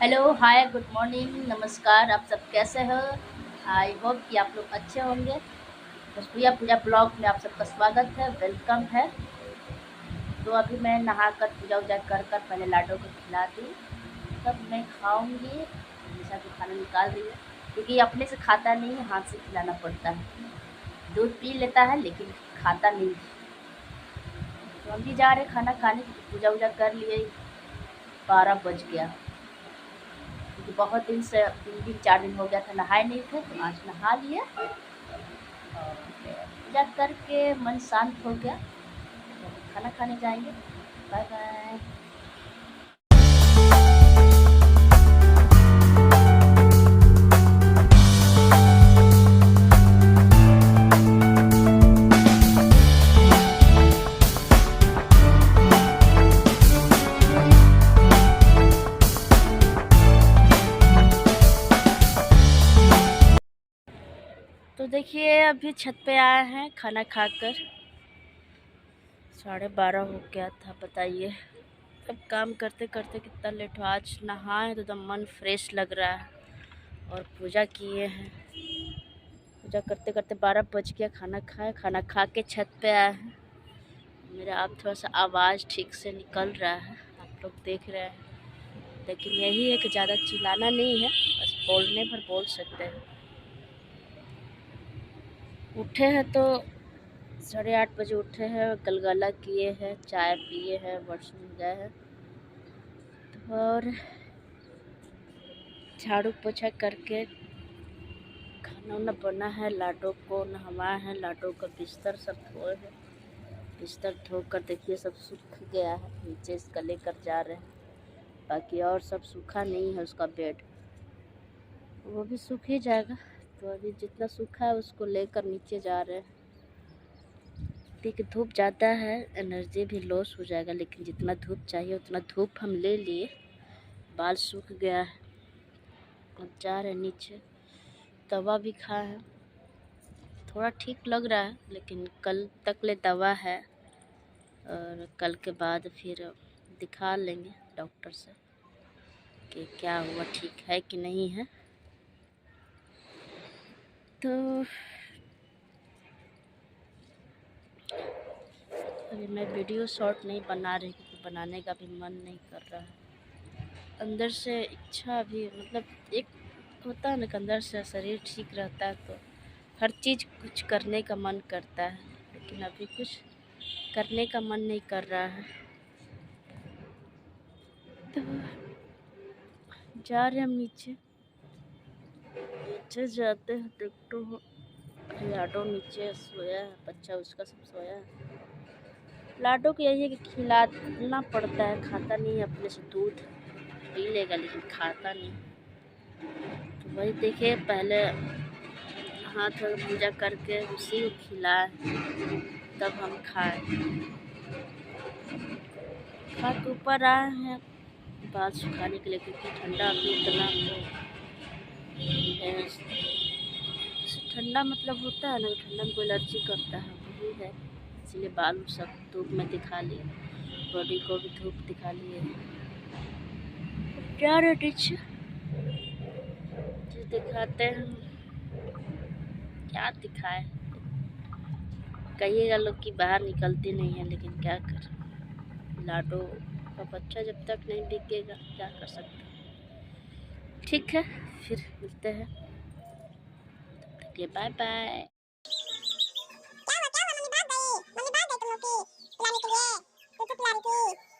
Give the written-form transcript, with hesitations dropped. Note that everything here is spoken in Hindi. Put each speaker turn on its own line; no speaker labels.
हेलो, हाय, गुड मॉर्निंग, नमस्कार। आप सब कैसे हो? आई होप कि आप लोग अच्छे होंगे। भोजपुरिया पूजा ब्लॉग में आप सबका स्वागत है, वेलकम है। तो अभी मैं नहाकर पूजा वूजा कर कर पहले लाडो को खिला दी, तब मैं खाऊंगी। निशा को खाना निकाल रही है क्योंकि अपने से खाता नहीं है, हाथ से खिलाना पड़ता है। दूध पी लेता है लेकिन खाता नहीं है। तो हम भी जा रहे खाना खाने, पूजा वूजा कर लिए। 12 बज गया क्योंकि बहुत दिन से 3 दिन 4 दिन हो गया था नहाए नहीं थे, तो आज नहा लिए और पूजा करके मन शांत हो गया। तो खाना खाने जाएंगे। Bye bye. तो देखिए अभी छत पे आए हैं खाना खाकर। 12:30 हो गया था, बताइए। अब काम करते करते कितना लेट हो। आज नहाए तो एकदम मन फ्रेश लग रहा है और पूजा किए हैं। पूजा करते करते 12 बज गया। खाना खाए, खाना खा के छत पे आए हैं। मेरा आप थोड़ा सा आवाज़ ठीक से निकल रहा है, आप लोग देख रहे हैं। लेकिन यही है कि ज़्यादा चिल्लाना नहीं है, बस बोलने भर बोल सकते हैं। उठे हैं तो 8:30 बजे उठे हैं, गलगला किए हैं, चाय पिए हैं, वॉशरूम गए हैं और झाड़ू पोछा करके खाना वाना बना है। लाडो को नहवाए हैं, लाडो का बिस्तर सब धोए हैं। बिस्तर धोकर देखिए सब सूख गया है, नीचे इसका लेकर जा रहे हैं। बाकी और सब सूखा नहीं है, उसका बेड वो भी सूख ही जाएगा। तो अभी जितना सूखा है उसको लेकर नीचे जा रहे हैं। ठीक, धूप ज़्यादा है, एनर्जी भी लॉस हो जाएगा, लेकिन जितना धूप चाहिए उतना धूप हम ले लिए। बाल सूख गया है, अब जा रहे नीचे। दवा भी खाए हैं, थोड़ा ठीक लग रहा है, लेकिन कल तक ले दवा है और कल के बाद फिर दिखा लेंगे डॉक्टर से कि क्या हुआ, ठीक है कि नहीं है। तो अभी मैं वीडियो शॉर्ट नहीं बना रही क्योंकि बनाने का भी मन नहीं कर रहा है। अंदर से इच्छा भी, मतलब एक होता है ना कि अंदर से शरीर ठीक रहता है तो हर चीज़ कुछ करने का मन करता है, लेकिन अभी कुछ करने का मन नहीं कर रहा है। तो जा रहे हम नीचे। नीचे जाते हैं, देखते हो लाडो नीचे सोया है, बच्चा उसका सब सोया है। लाडो को यही है कि खिलाना पड़ता है, खाता नहीं है अपने से। दूध पी लेगा लेकिन खाता नहीं। तो वही देखे, पहले हाथ वगैरह पूजा करके उसी को खिलाए तब हम खाए। खा के ऊपर आए हैं बाल सुखाने के लिए, क्योंकि ठंडा अभी इतना है। ठंडा मतलब होता है ना, ठंडा में कोई एलर्जी करता है, वही है। इसलिए बाल सब धूप में दिखा लिए, बॉडी को भी धूप दिखा लिए। क्या रेटिच दिखाते हैं, क्या दिखाए। कहिएगा लोग कि बाहर निकलते नहीं है, लेकिन क्या करें, लाडो का बच्चा जब तक नहीं बिकेगा क्या कर सकते हैं। ठीक है, फिर मिलते हैं, तब तक के लिए बाय बाय।
क्या हुआ मम्मी भाग गई तुम लोग की पिलाने के लिए, तो पिला रही थी।